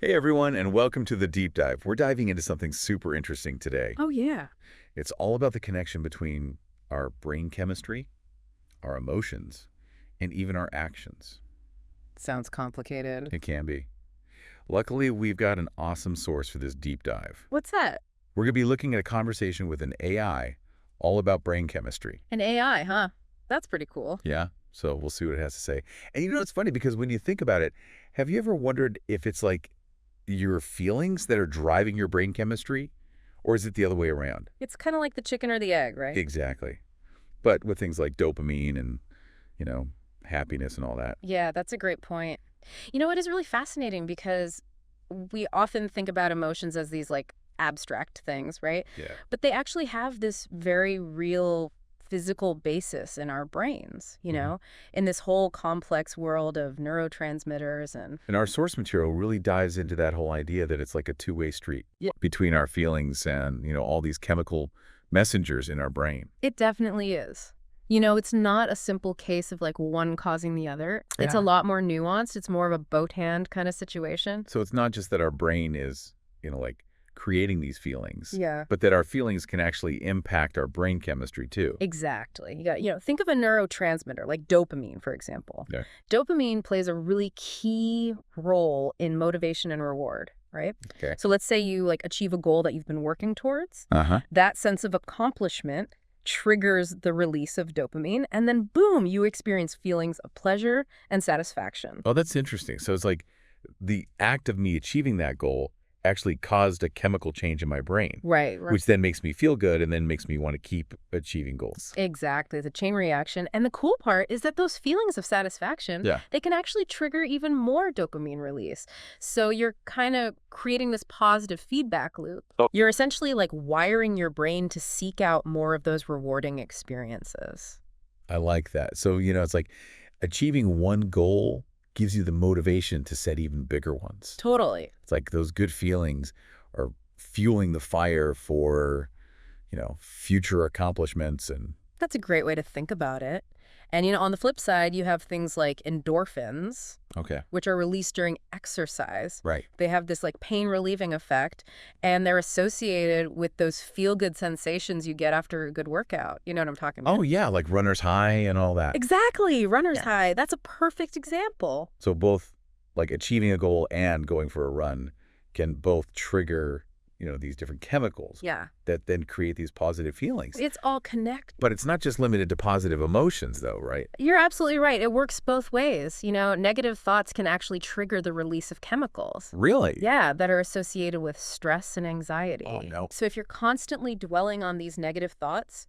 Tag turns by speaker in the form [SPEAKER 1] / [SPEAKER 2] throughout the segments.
[SPEAKER 1] Hey everyone, and welcome to the deep dive. We're diving into something super interesting today.
[SPEAKER 2] Oh, yeah.
[SPEAKER 1] It's all about the connection between our brain chemistry, our emotions, and even our actions.
[SPEAKER 2] Sounds complicated.
[SPEAKER 1] It can be. Luckily, we've got an awesome source for this deep dive.
[SPEAKER 2] What's that?
[SPEAKER 1] We're going to be looking at a conversation with an AI all about brain chemistry.
[SPEAKER 2] An AI, huh? That's pretty cool.
[SPEAKER 1] Yeah, so we'll see what it has to say. And it's funny because when you think about it, have you ever wondered if it's like your feelings that are driving your brain chemistry, or is it the other way around?
[SPEAKER 2] It's kind of like the chicken or the egg, right?
[SPEAKER 1] Exactly. But with things like dopamine and, you know, happiness and all that.
[SPEAKER 2] Yeah, that's a great point. It is really fascinating because we often think about emotions as these like abstract things, right?
[SPEAKER 1] Yeah.
[SPEAKER 2] But they actually have this very real physical basis in our brains, in this whole complex world of neurotransmitters
[SPEAKER 1] And our source material really dives into that whole idea that it's like a two-way street
[SPEAKER 2] Yeah.
[SPEAKER 1] between our feelings and, all these chemical messengers in our brain.
[SPEAKER 2] It definitely is. It's not a simple case of like one causing the other. It's a
[SPEAKER 1] Yeah.
[SPEAKER 2] lot more nuanced. It's more of a boat hand kind of situation.
[SPEAKER 1] So it's not just that our brain is, like creating these feelings,
[SPEAKER 2] Yeah.
[SPEAKER 1] but that our feelings can actually impact our brain chemistry too.
[SPEAKER 2] Exactly. You got, think of a neurotransmitter like dopamine, for example.
[SPEAKER 1] Yeah.
[SPEAKER 2] Dopamine plays a really key role in motivation and reward, right?
[SPEAKER 1] Okay.
[SPEAKER 2] So let's say you like achieve a goal that you've been working towards.
[SPEAKER 1] Uh-huh.
[SPEAKER 2] That sense of accomplishment triggers the release of dopamine, and then boom, you experience feelings of pleasure and satisfaction.
[SPEAKER 1] Oh, that's interesting. So it's like the act of me achieving that goal actually caused a chemical change in my brain,
[SPEAKER 2] Right.
[SPEAKER 1] which then makes me feel good and then makes me want to keep achieving goals.
[SPEAKER 2] Exactly. The chain reaction. And the cool part is that those feelings of satisfaction,
[SPEAKER 1] Yeah.
[SPEAKER 2] they can actually trigger even more dopamine release. So you're kind of creating this positive feedback loop.
[SPEAKER 1] Oh.
[SPEAKER 2] You're essentially like wiring your brain to seek out more of those rewarding experiences.
[SPEAKER 1] I like that. So, it's like achieving one goal gives you the motivation to set even bigger ones.
[SPEAKER 2] Totally.
[SPEAKER 1] It's like those good feelings are fueling the fire for, future accomplishments. And
[SPEAKER 2] That's a great way to think about it. And, on the flip side, you have things like endorphins,
[SPEAKER 1] okay,
[SPEAKER 2] which are released during exercise.
[SPEAKER 1] right.
[SPEAKER 2] They have this like pain relieving effect, and they're associated with those feel good sensations you get after a good workout. You know what I'm talking about?
[SPEAKER 1] Oh, yeah, like runner's high and all that.
[SPEAKER 2] Exactly. Runner's
[SPEAKER 1] Yeah.
[SPEAKER 2] high. That's a perfect example.
[SPEAKER 1] So both like achieving a goal and going for a run can both trigger, these different chemicals
[SPEAKER 2] Yeah.
[SPEAKER 1] that then create these positive feelings.
[SPEAKER 2] It's all connected.
[SPEAKER 1] But it's not just limited to positive emotions though, right?
[SPEAKER 2] You're absolutely right. It works both ways. Negative thoughts can actually trigger the release of chemicals.
[SPEAKER 1] Really?
[SPEAKER 2] Yeah, that are associated with stress and anxiety.
[SPEAKER 1] Oh, no.
[SPEAKER 2] So if you're constantly dwelling on these negative thoughts,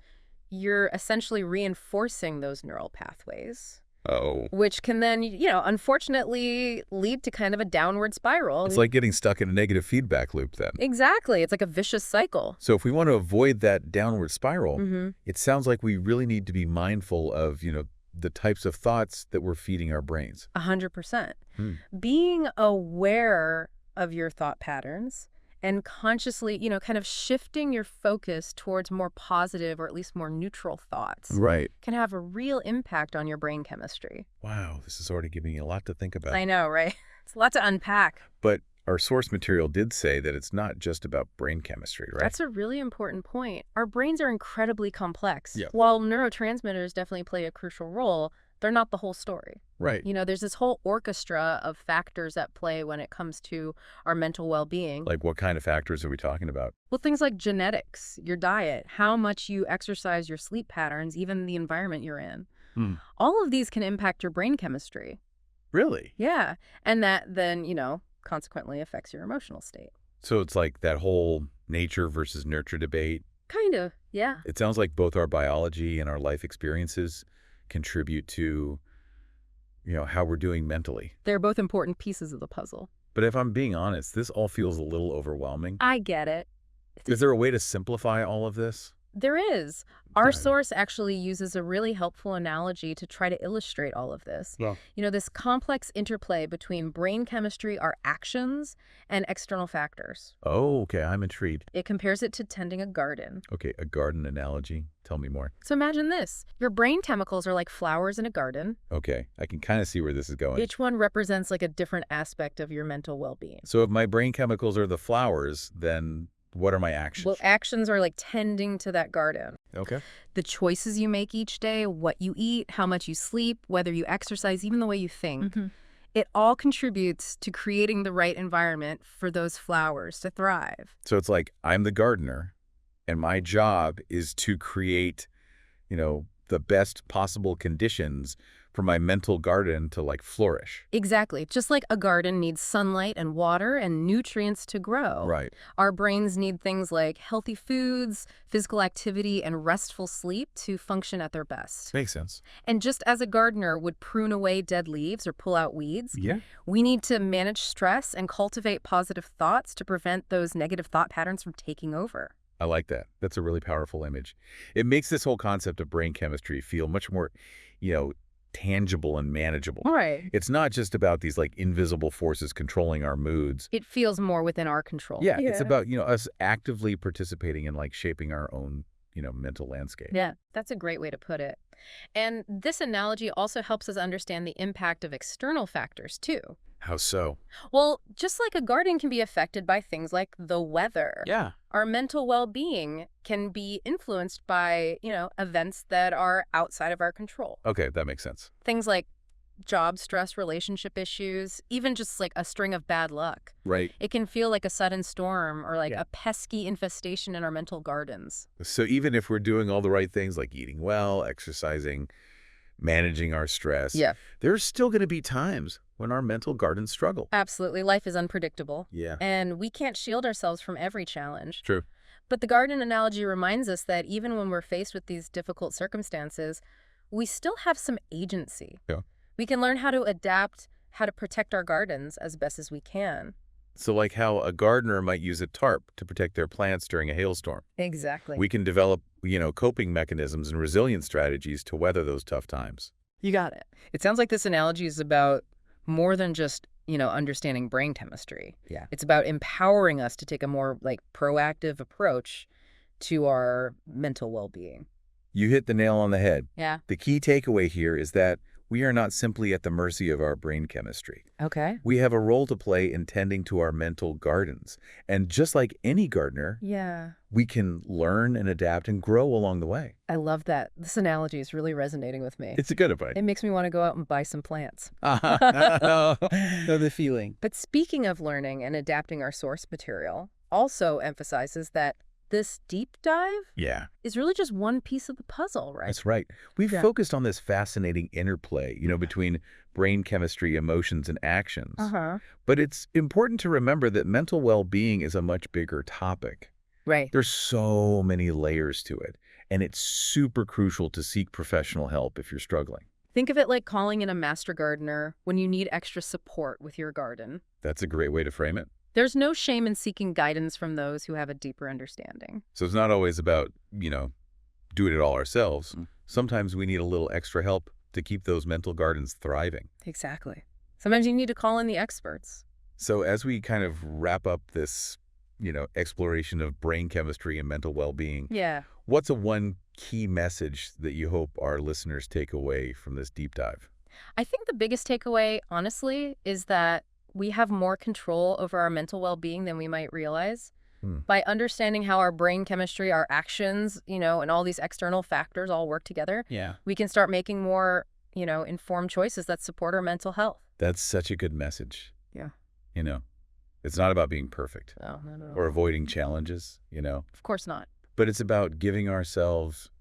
[SPEAKER 2] you're essentially reinforcing those neural pathways,
[SPEAKER 1] Oh.
[SPEAKER 2] which can then, unfortunately lead to kind of a downward spiral.
[SPEAKER 1] It's like getting stuck in a negative feedback loop then.
[SPEAKER 2] Exactly. It's like a vicious cycle.
[SPEAKER 1] So if we want to avoid that downward spiral,
[SPEAKER 2] Mm-hmm.
[SPEAKER 1] it sounds like we really need to be mindful of, the types of thoughts that we're feeding our brains.
[SPEAKER 2] 100%.
[SPEAKER 1] Hmm.
[SPEAKER 2] Being aware of your thought patterns and consciously, kind of shifting your focus towards more positive or at least more neutral thoughts
[SPEAKER 1] Right.
[SPEAKER 2] can have a real impact on your brain chemistry.
[SPEAKER 1] Wow, this is already giving you a lot to think about.
[SPEAKER 2] I know, right? It's a lot to unpack.
[SPEAKER 1] But our source material did say that it's not just about brain chemistry, right?
[SPEAKER 2] That's a really important point. Our brains are incredibly complex.
[SPEAKER 1] Yeah.
[SPEAKER 2] While neurotransmitters definitely play a crucial role, they're not the whole story.
[SPEAKER 1] Right.
[SPEAKER 2] There's this whole orchestra of factors at play when it comes to our mental well-being.
[SPEAKER 1] Like what kind of factors are we talking about?
[SPEAKER 2] Well, things like genetics, your diet, how much you exercise, your sleep patterns, even the environment you're in. All of these can impact your brain chemistry.
[SPEAKER 1] Really?
[SPEAKER 2] Yeah. And that then, consequently affects your emotional state.
[SPEAKER 1] So it's like that whole nature versus nurture debate.
[SPEAKER 2] Kind of, yeah.
[SPEAKER 1] It sounds like both our biology and our life experiences contribute to, how we're doing mentally.
[SPEAKER 2] They're both important pieces of the puzzle.
[SPEAKER 1] But if I'm being honest, this all feels a little overwhelming.
[SPEAKER 2] I get it.
[SPEAKER 1] Is there a way to simplify all of this?
[SPEAKER 2] There is. Our
[SPEAKER 1] Dive.
[SPEAKER 2] source actually uses a really helpful analogy to try to illustrate all of this.
[SPEAKER 1] Well,
[SPEAKER 2] This complex interplay between brain chemistry, our actions, and external factors.
[SPEAKER 1] oh, okay, I'm intrigued.
[SPEAKER 2] It compares it to tending a garden.
[SPEAKER 1] Okay, a garden analogy. Tell me more.
[SPEAKER 2] So imagine this. Your brain chemicals are like flowers in a garden.
[SPEAKER 1] Okay, I can kind of see where this is going.
[SPEAKER 2] Each one represents like a different aspect of your mental well-being.
[SPEAKER 1] So if my brain chemicals are the flowers, then what are my actions?
[SPEAKER 2] Well, actions are like tending to that garden.
[SPEAKER 1] Okay.
[SPEAKER 2] The choices you make each day, what you eat, how much you sleep, whether you exercise, even the way you think, it all contributes to creating the right environment for those flowers to thrive.
[SPEAKER 1] So it's like I'm the gardener, and my job is to create, the best possible conditions for my mental garden to like flourish.
[SPEAKER 2] Exactly. Just like a garden needs sunlight and water and nutrients to grow.
[SPEAKER 1] Right.
[SPEAKER 2] Our brains need things like healthy foods, physical activity, and restful sleep to function at their best.
[SPEAKER 1] Makes sense.
[SPEAKER 2] And just as a gardener would prune away dead leaves or pull out weeds,
[SPEAKER 1] Yeah.
[SPEAKER 2] we need to manage stress and cultivate positive thoughts to prevent those negative thought patterns from taking over.
[SPEAKER 1] I like that. That's a really powerful image. It makes this whole concept of brain chemistry feel much more, tangible and manageable.
[SPEAKER 2] Right.
[SPEAKER 1] It's not just about these like invisible forces controlling our moods.
[SPEAKER 2] It feels more within our control.
[SPEAKER 1] Yeah, it's about, us actively participating in like shaping our own, mental landscape.
[SPEAKER 2] Yeah, that's a great way to put it. And this analogy also helps us understand the impact of external factors, too.
[SPEAKER 1] How so?
[SPEAKER 2] Well, just like a garden can be affected by things like the weather,
[SPEAKER 1] Yeah.
[SPEAKER 2] our mental well-being can be influenced by, events that are outside of our control.
[SPEAKER 1] Okay, that makes sense.
[SPEAKER 2] Things like job stress, relationship issues, even just like a string of bad luck.
[SPEAKER 1] Right.
[SPEAKER 2] It can feel like a sudden storm or like
[SPEAKER 1] Yeah.
[SPEAKER 2] a pesky infestation in our mental gardens.
[SPEAKER 1] So even if we're doing all the right things like eating well, exercising, managing our stress, there's still going to be times when our mental gardens struggle.
[SPEAKER 2] Absolutely. Life is unpredictable.
[SPEAKER 1] Yeah.
[SPEAKER 2] And we can't shield ourselves from every challenge.
[SPEAKER 1] True.
[SPEAKER 2] But the garden analogy reminds us that even when we're faced with these difficult circumstances, we still have some agency.
[SPEAKER 1] Yeah.
[SPEAKER 2] We can learn how to adapt, how to protect our gardens as best as we can.
[SPEAKER 1] So like how a gardener might use a tarp to protect their plants during a hailstorm.
[SPEAKER 2] Exactly.
[SPEAKER 1] We can develop, coping mechanisms and resilience strategies to weather those tough times.
[SPEAKER 2] You got it. It sounds like this analogy is about more than just, understanding brain chemistry.
[SPEAKER 1] Yeah.
[SPEAKER 2] It's about empowering us to take a more proactive approach to our mental well-being.
[SPEAKER 1] You hit the nail on the head.
[SPEAKER 2] Yeah.
[SPEAKER 1] The key takeaway here is that we are not simply at the mercy of our brain chemistry.
[SPEAKER 2] Okay.
[SPEAKER 1] We have a role to play in tending to our mental gardens. And just like any gardener,
[SPEAKER 2] Yeah.
[SPEAKER 1] we can learn and adapt and grow along the way.
[SPEAKER 2] I love that. This analogy is really resonating with me.
[SPEAKER 1] It's a good advice.
[SPEAKER 2] It makes me want to go out and buy some plants.
[SPEAKER 1] Know the feeling.
[SPEAKER 2] But speaking of learning and adapting our source material, also emphasizes that this deep dive
[SPEAKER 1] Yeah,
[SPEAKER 2] is really just one piece of the puzzle, right?
[SPEAKER 1] that's right. We've
[SPEAKER 2] Yeah.
[SPEAKER 1] focused on this fascinating interplay, between brain chemistry, emotions, and actions.
[SPEAKER 2] Uh-huh.
[SPEAKER 1] But it's important to remember that mental well-being is a much bigger topic.
[SPEAKER 2] Right.
[SPEAKER 1] There's so many layers to it, and it's super crucial to seek professional help if you're struggling.
[SPEAKER 2] Think of it like calling in a master gardener when you need extra support with your garden.
[SPEAKER 1] That's a great way to frame it.
[SPEAKER 2] There's no shame in seeking guidance from those who have a deeper understanding.
[SPEAKER 1] So it's not always about, doing it all ourselves.
[SPEAKER 2] Mm.
[SPEAKER 1] Sometimes we need a little extra help to keep those mental gardens thriving.
[SPEAKER 2] Exactly. Sometimes you need to call in the experts.
[SPEAKER 1] So as we kind of wrap up this, exploration of brain chemistry and mental well-being,
[SPEAKER 2] Yeah.
[SPEAKER 1] what's one key message that you hope our listeners take away from this deep dive?
[SPEAKER 2] I think the biggest takeaway, honestly, is that we have more control over our mental well-being than we might realize. By understanding how our brain chemistry, our actions, and all these external factors all work together, we can start making more, informed choices that support our mental health.
[SPEAKER 1] That's such a good message.
[SPEAKER 2] Yeah.
[SPEAKER 1] It's not about being perfect
[SPEAKER 2] No, not at all.
[SPEAKER 1] or avoiding challenges,
[SPEAKER 2] Of course not.
[SPEAKER 1] but it's about giving ourselves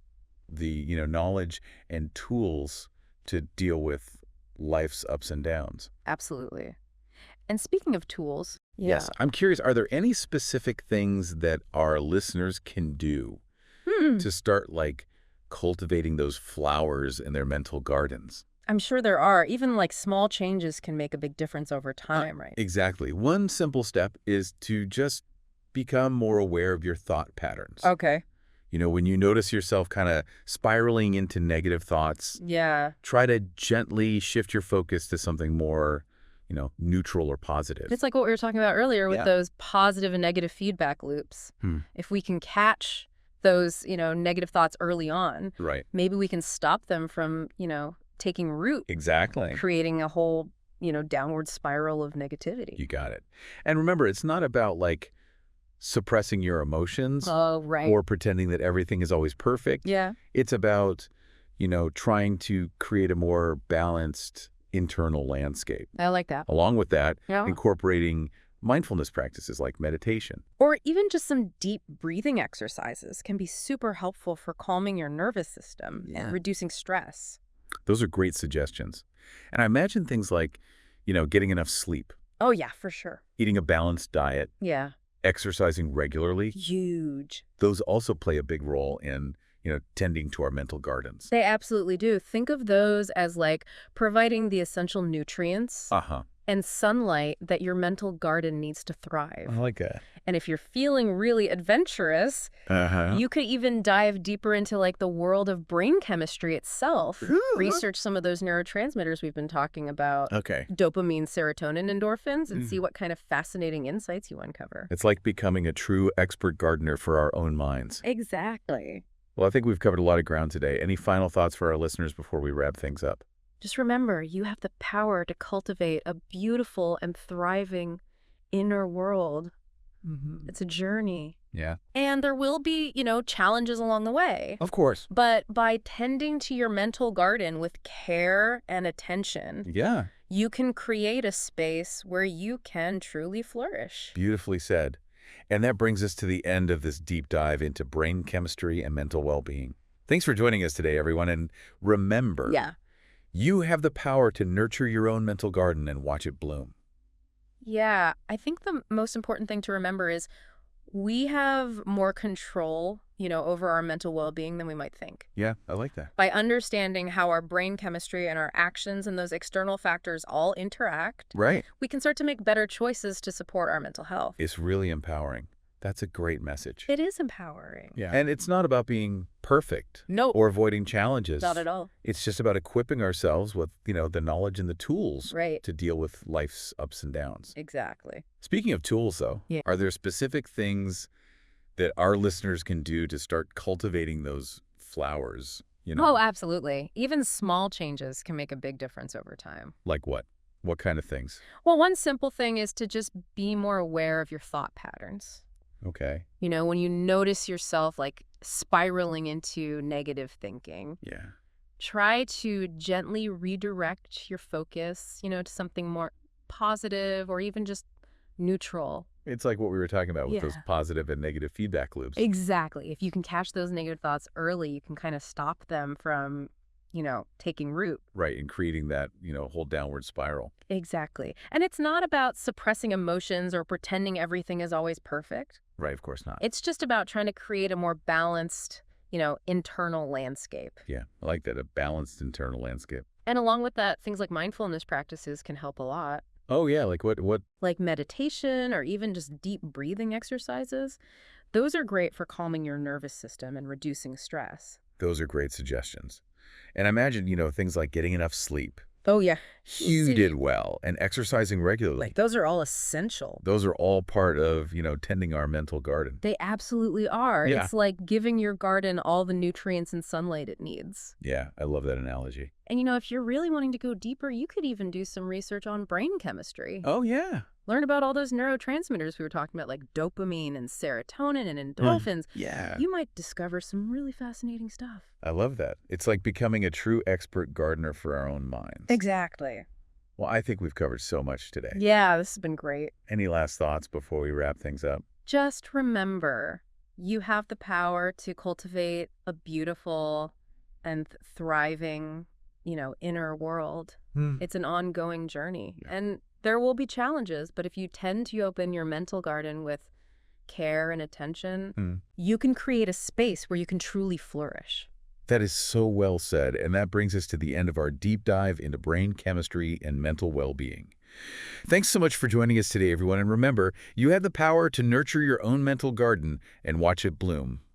[SPEAKER 1] the, knowledge and tools to deal with life's ups and downs.
[SPEAKER 2] Absolutely. And speaking of tools,
[SPEAKER 1] Yes. I'm curious, are there any specific things that our listeners can do to start cultivating those flowers in their mental gardens?
[SPEAKER 2] I'm sure there are. Even small changes can make a big difference over time, right?
[SPEAKER 1] Exactly. One simple step is to just become more aware of your thought patterns.
[SPEAKER 2] Okay.
[SPEAKER 1] When you notice yourself kind of spiraling into negative thoughts,
[SPEAKER 2] Yeah.
[SPEAKER 1] try to gently shift your focus to something more, neutral or positive.
[SPEAKER 2] It's like what we were talking about earlier with
[SPEAKER 1] Yeah.
[SPEAKER 2] those positive and negative feedback loops. If we can catch those, negative thoughts early on,
[SPEAKER 1] Right.
[SPEAKER 2] maybe we can stop them from, taking root,
[SPEAKER 1] Exactly.
[SPEAKER 2] creating a whole, downward spiral of negativity.
[SPEAKER 1] You got it. And remember, it's not about suppressing your emotions
[SPEAKER 2] Oh, right.
[SPEAKER 1] or pretending that everything is always perfect.
[SPEAKER 2] Yeah.
[SPEAKER 1] It's about, trying to create a more balanced internal landscape.
[SPEAKER 2] I like that.
[SPEAKER 1] Along with that,
[SPEAKER 2] Yeah.
[SPEAKER 1] incorporating mindfulness practices like meditation.
[SPEAKER 2] Or even just some deep breathing exercises can be super helpful for calming your nervous system
[SPEAKER 1] Yeah.
[SPEAKER 2] and reducing stress.
[SPEAKER 1] Those are great suggestions. And I imagine things like, getting enough sleep,
[SPEAKER 2] Oh, yeah, for sure.
[SPEAKER 1] eating a balanced diet,
[SPEAKER 2] Yeah.
[SPEAKER 1] exercising regularly.
[SPEAKER 2] Huge.
[SPEAKER 1] Those also play a big role in, tending to our mental gardens.
[SPEAKER 2] They absolutely do. Think of those as like providing the essential nutrients
[SPEAKER 1] Uh-huh.
[SPEAKER 2] and sunlight that your mental garden needs to thrive.
[SPEAKER 1] I like that.
[SPEAKER 2] And if you're feeling really adventurous,
[SPEAKER 1] Uh-huh.
[SPEAKER 2] you could even dive deeper into the world of brain chemistry itself. Research some of those neurotransmitters we've been talking about.
[SPEAKER 1] Okay.
[SPEAKER 2] Dopamine, serotonin, endorphins, and see what kind of fascinating insights you uncover.
[SPEAKER 1] It's like becoming a true expert gardener for our own minds.
[SPEAKER 2] Exactly.
[SPEAKER 1] Well, I think we've covered a lot of ground today. Any final thoughts for our listeners before we wrap things up?
[SPEAKER 2] Just remember, you have the power to cultivate a beautiful and thriving inner world. It's a journey.
[SPEAKER 1] Yeah.
[SPEAKER 2] And there will be, challenges along the way.
[SPEAKER 1] Of course.
[SPEAKER 2] But by tending to your mental garden with care and attention,
[SPEAKER 1] Yeah.
[SPEAKER 2] you can create a space where you can truly flourish.
[SPEAKER 1] Beautifully said. And that brings us to the end of this deep dive into brain chemistry and mental well-being. Thanks for joining us today, everyone. And remember, you have the power to nurture your own mental garden and watch it bloom.
[SPEAKER 2] Yeah, I think the most important thing to remember is we have more control, over our mental well-being than we might think.
[SPEAKER 1] Yeah, I like that.
[SPEAKER 2] By understanding how our brain chemistry and our actions and those external factors all interact,
[SPEAKER 1] Right.
[SPEAKER 2] we can start to make better choices to support our mental health.
[SPEAKER 1] It's really empowering. That's a great message.
[SPEAKER 2] It is empowering.
[SPEAKER 1] Yeah. And it's not about being perfect
[SPEAKER 2] No,
[SPEAKER 1] or avoiding challenges.
[SPEAKER 2] not at all.
[SPEAKER 1] It's just about equipping ourselves with, the knowledge and the tools
[SPEAKER 2] Right.
[SPEAKER 1] to deal with life's ups and downs.
[SPEAKER 2] Exactly.
[SPEAKER 1] Speaking of tools, though,
[SPEAKER 2] Yeah.
[SPEAKER 1] are there specific things that our listeners can do to start cultivating those flowers?
[SPEAKER 2] Oh, absolutely. Even small changes can make a big difference over time.
[SPEAKER 1] Like what? What kind of things?
[SPEAKER 2] Well, one simple thing is to just be more aware of your thought patterns.
[SPEAKER 1] Okay.
[SPEAKER 2] When you notice yourself spiraling into negative thinking,
[SPEAKER 1] Yeah.
[SPEAKER 2] try to gently redirect your focus, to something more positive or even just neutral.
[SPEAKER 1] It's like what we were talking about with those
[SPEAKER 2] Yeah.
[SPEAKER 1] positive and negative feedback loops.
[SPEAKER 2] Exactly. If you can catch those negative thoughts early, you can kind of stop them from, taking root.
[SPEAKER 1] Right. And creating that, whole downward spiral.
[SPEAKER 2] Exactly. And it's not about suppressing emotions or pretending everything is always perfect.
[SPEAKER 1] Right. Of course not.
[SPEAKER 2] It's just about trying to create a more balanced, internal landscape.
[SPEAKER 1] Yeah. I like that. A balanced internal landscape.
[SPEAKER 2] And along with that, things like mindfulness practices can help a lot.
[SPEAKER 1] Oh, yeah. Like what?
[SPEAKER 2] Like meditation or even just deep breathing exercises. Those are great for calming your nervous system and reducing stress.
[SPEAKER 1] Those are great suggestions. And I imagine, things like getting enough sleep.
[SPEAKER 2] Oh, yeah.
[SPEAKER 1] You did well. And exercising regularly.
[SPEAKER 2] Those are all essential.
[SPEAKER 1] Those are all part of, tending our mental garden.
[SPEAKER 2] They absolutely are.
[SPEAKER 1] Yeah.
[SPEAKER 2] It's like giving your garden all the nutrients and sunlight it needs.
[SPEAKER 1] Yeah, I love that analogy.
[SPEAKER 2] And, if you're really wanting to go deeper, you could even do some research on brain chemistry.
[SPEAKER 1] Oh, yeah.
[SPEAKER 2] Learn about all those neurotransmitters we were talking about, like dopamine and serotonin and endorphins.
[SPEAKER 1] Yeah.
[SPEAKER 2] You might discover some really fascinating stuff.
[SPEAKER 1] I love that. It's like becoming a true expert gardener for our own minds.
[SPEAKER 2] Exactly.
[SPEAKER 1] Well, I think we've covered so much today.
[SPEAKER 2] Yeah, this has been great.
[SPEAKER 1] Any last thoughts before we wrap things up?
[SPEAKER 2] Just remember, you have the power to cultivate a beautiful and thriving, inner world. It's an ongoing journey.
[SPEAKER 1] Yeah.
[SPEAKER 2] And there will be challenges, but if you tend to open your mental garden with care and attention, you can create a space where you can truly flourish.
[SPEAKER 1] That is so well said, and that brings us to the end of our deep dive into brain chemistry and mental well-being. Thanks so much for joining us today, everyone, and remember, you have the power to nurture your own mental garden and watch it bloom.